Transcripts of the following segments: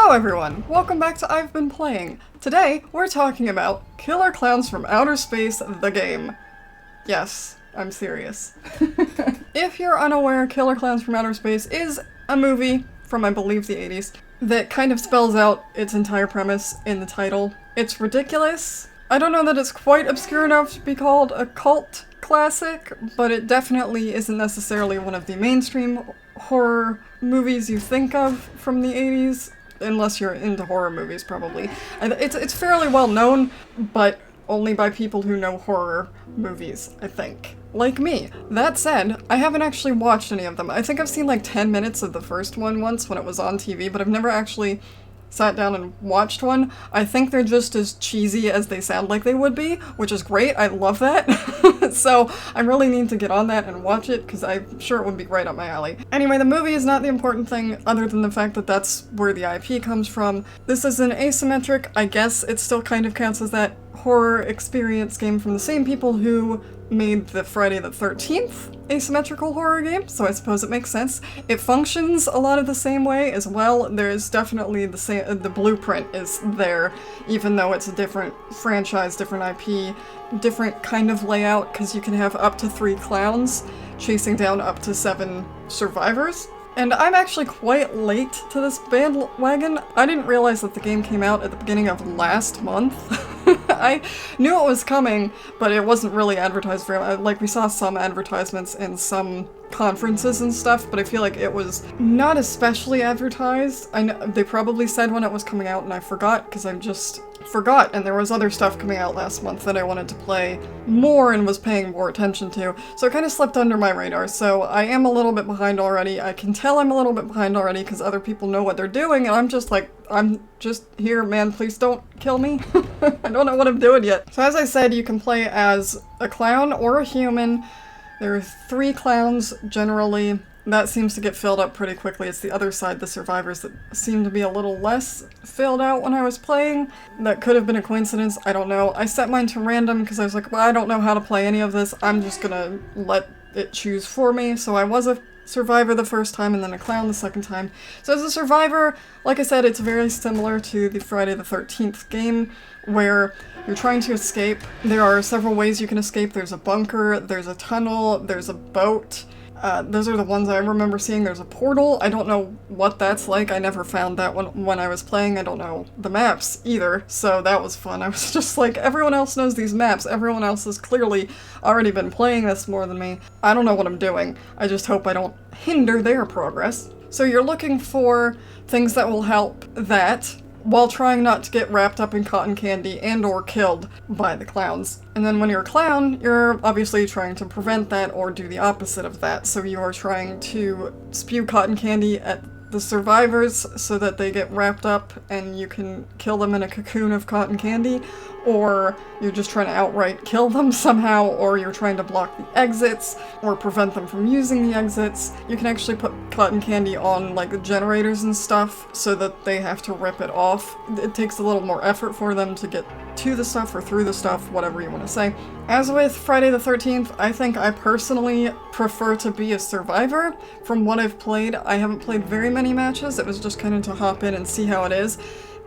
Hello everyone! Welcome back to I've Been Playing. Today, we're talking about Killer Klowns from Outer Space, the game. Yes, I'm serious. If you're unaware, Killer Klowns from Outer Space is a movie from, I believe, the 80s that kind of spells out its entire premise in the title. It's ridiculous. I don't know that it's quite obscure enough to be called a cult classic, but it definitely isn't necessarily one of the mainstream horror movies you think of from the 80s. Unless you're into horror movies, probably. It's fairly well known, but only by people who know horror movies, I think. Like me. That said, I haven't actually watched any of them. I think I've seen like 10 minutes of the first one once when it was on TV, but I've never actually sat down and watched one. I think they're just as cheesy as they sound like they would be, which is great. I love that. So I really need to get on that and watch it, because I'm sure it would be right up my alley. Anyway, the movie is not the important thing, other than the fact that that's where the IP comes from. This is an asymmetric, I guess it still kind of counts as that, horror experience game from the same people who made the Friday the 13th asymmetrical horror game, so I suppose it makes sense. It functions a lot of the same way as well. There's definitely the blueprint is there, even though it's a different franchise, different IP, different kind of layout, because you can have up to 3 clowns chasing down up to 7 survivors. And I'm actually quite late to this bandwagon. I didn't realize that the game came out at the beginning of last month. I knew it was coming, but it wasn't really advertised very like, we saw some advertisements in some conferences and stuff, but I feel like it was not especially advertised. I know they probably said when it was coming out and I forgot, because I just forgot, and there was other stuff coming out last month that I wanted to play more and was paying more attention to, so it kind of slipped under my radar, so I am a little bit behind already. I can tell I'm a little bit behind already because other people know what they're doing, and I'm just like, I'm just here, man, please don't kill me. I don't know what I'm doing yet. So as I said, you can play as a clown or a human. There are 3 clowns generally. That seems to get filled up pretty quickly. It's the other side, the survivors, that seem to be a little less filled out when I was playing. That could have been a coincidence, I don't know. I set mine to random because I was like, well, I don't know how to play any of this. I'm just gonna let it choose for me. So I was a survivor the first time and then a clown the second time. So as a survivor, like I said, it's very similar to the Friday the 13th game, where you're trying to escape. There are several ways you can escape. There's a bunker, there's a tunnel, there's a boat. Those are the ones I remember seeing. There's a portal. I don't know what that's like. I never found that one when I was playing. I don't know the maps either, so that was fun. I was just like, everyone else knows these maps. Everyone else has clearly already been playing this more than me. I don't know what I'm doing. I just hope I don't hinder their progress. So you're looking for things that will help that, while trying not to get wrapped up in cotton candy and or killed by the clowns. And then when you're a clown, you're obviously trying to prevent that or do the opposite of that. So you are trying to spew cotton candy at the survivors so that they get wrapped up and you can kill them in a cocoon of cotton candy, or you're just trying to outright kill them somehow, or you're trying to block the exits or prevent them from using the exits. You can actually put cotton candy on like the generators and stuff so that they have to rip it off. It takes a little more effort for them to get to the stuff or through the stuff, whatever you want to say. As with Friday the 13th, I think I personally prefer to be a survivor. From what I've played, I haven't played very many matches. It was just kind of to hop in and see how it is.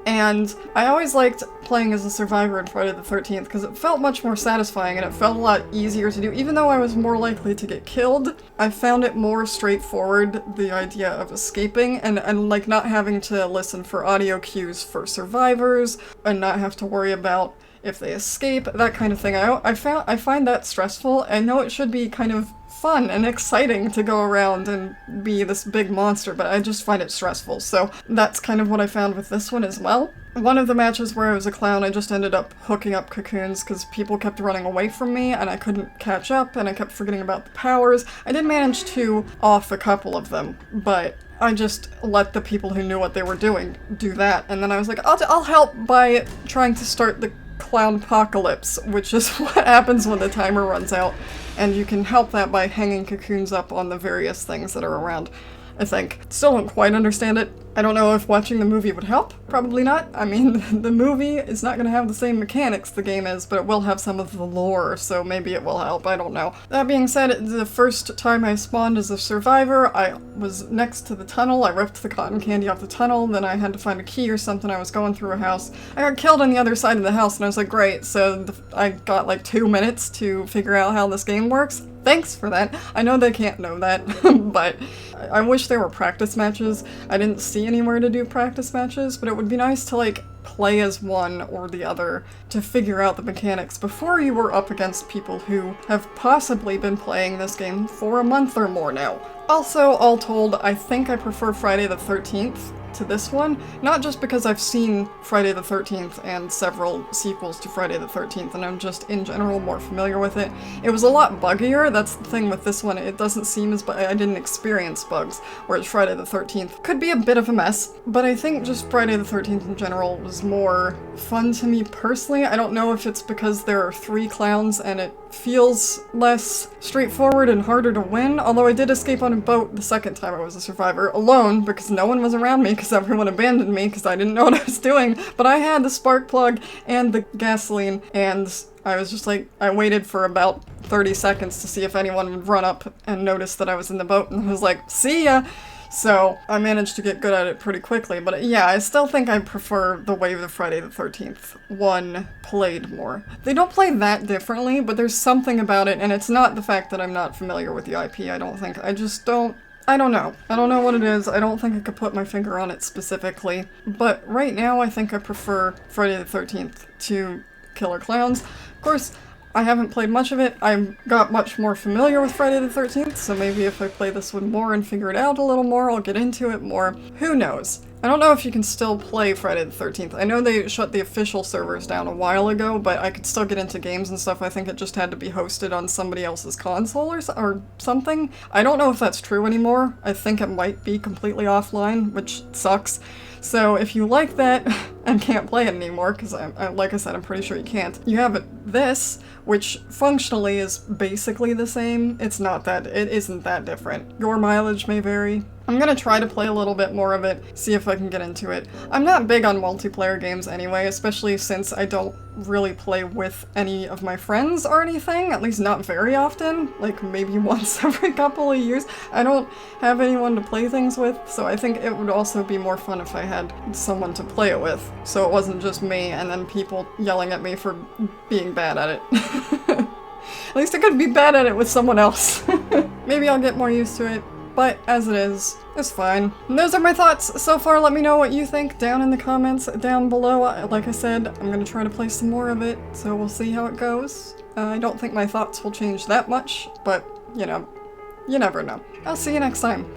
And I always liked playing as a survivor in Friday the 13th because it felt much more satisfying and it felt a lot easier to do. Even though I was more likely to get killed, I found it more straightforward, the idea of escaping and like not having to listen for audio cues for survivors and not have to worry about if they escape, that kind of thing. I find that stressful. I know it should be kind of fun and exciting to go around and be this big monster, but I just find it stressful, so that's kind of what I found with this one as well. One of the matches where I was a clown, I just ended up hooking up cocoons because people kept running away from me and I couldn't catch up and I kept forgetting about the powers. I did manage to off a couple of them, but I just let the people who knew what they were doing do that, and then I was like, I'll help by trying to start the clown apocalypse, which is what happens when the timer runs out, and you can help that by hanging cocoons up on the various things that are around, I think. Still don't quite understand it. I don't know if watching the movie would help. Probably not. I mean, the movie is not going to have the same mechanics the game is, but it will have some of the lore, so maybe it will help. I don't know. That being said, the first time I spawned as a survivor, I was next to the tunnel. I ripped the cotton candy off the tunnel, then I had to find a key or something. I was going through a house. I got killed on the other side of the house, and I was like, great, so I got like 2 minutes to figure out how this game works. Thanks for that. I know they can't know that, but I wish there were practice matches. I didn't see anywhere to do practice matches, but it would be nice to, like, play as one or the other to figure out the mechanics before you were up against people who have possibly been playing this game for a month or more now. Also, all told, I think I prefer Friday the 13th to this one, not just because I've seen Friday the 13th and several sequels to Friday the 13th, and I'm just in general more familiar with it. It was a lot buggier. That's the thing with this one. It doesn't seem as I didn't experience bugs, whereas Friday the 13th could be a bit of a mess, but I think just Friday the 13th in general was more fun to me personally. I don't know if it's because there are 3 clowns and it feels less straightforward and harder to win, although I did escape on a boat the second time I was a survivor, alone, because no one was around me, because everyone abandoned me because I didn't know what I was doing, but I had the spark plug and the gasoline, and I was just like, I waited for about 30 seconds to see if anyone would run up and notice that I was in the boat, and I was like, see ya! So I managed to get good at it pretty quickly, but yeah, I still think I prefer the way the Friday the 13th one played more. They don't play that differently, but there's something about it, and it's not the fact that I'm not familiar with the IP, I don't think. I don't know. I don't know what it is. I don't think I could put my finger on it specifically. But right now, I think I prefer Friday the 13th to Killer Klowns. Of course, I haven't played much of it. I got much more familiar with Friday the 13th, so maybe if I play this one more and figure it out a little more, I'll get into it more. Who knows? I don't know if you can still play Friday the 13th. I know they shut the official servers down a while ago, but I could still get into games and stuff. I think it just had to be hosted on somebody else's console or something. I don't know if that's true anymore. I think it might be completely offline, which sucks. So if you like that and can't play it anymore, because like I said, I'm pretty sure you can't, you have this, which functionally is basically the same. It isn't that different. Your mileage may vary. I'm gonna try to play a little bit more of it, see if I can get into it. I'm not big on multiplayer games anyway, especially since I don't really play with any of my friends or anything, at least not very often, like maybe once every couple of years. I don't have anyone to play things with, so I think it would also be more fun if I had someone to play it with, so it wasn't just me and then people yelling at me for being bad at it. At least I could be bad at it with someone else. Maybe I'll get more used to it. But as it is, it's fine. And those are my thoughts so far. Let me know what you think down in the comments down below. Like I said, I'm gonna try to play some more of it, so we'll see how it goes. I don't think my thoughts will change that much, but, you know, you never know. I'll see you next time.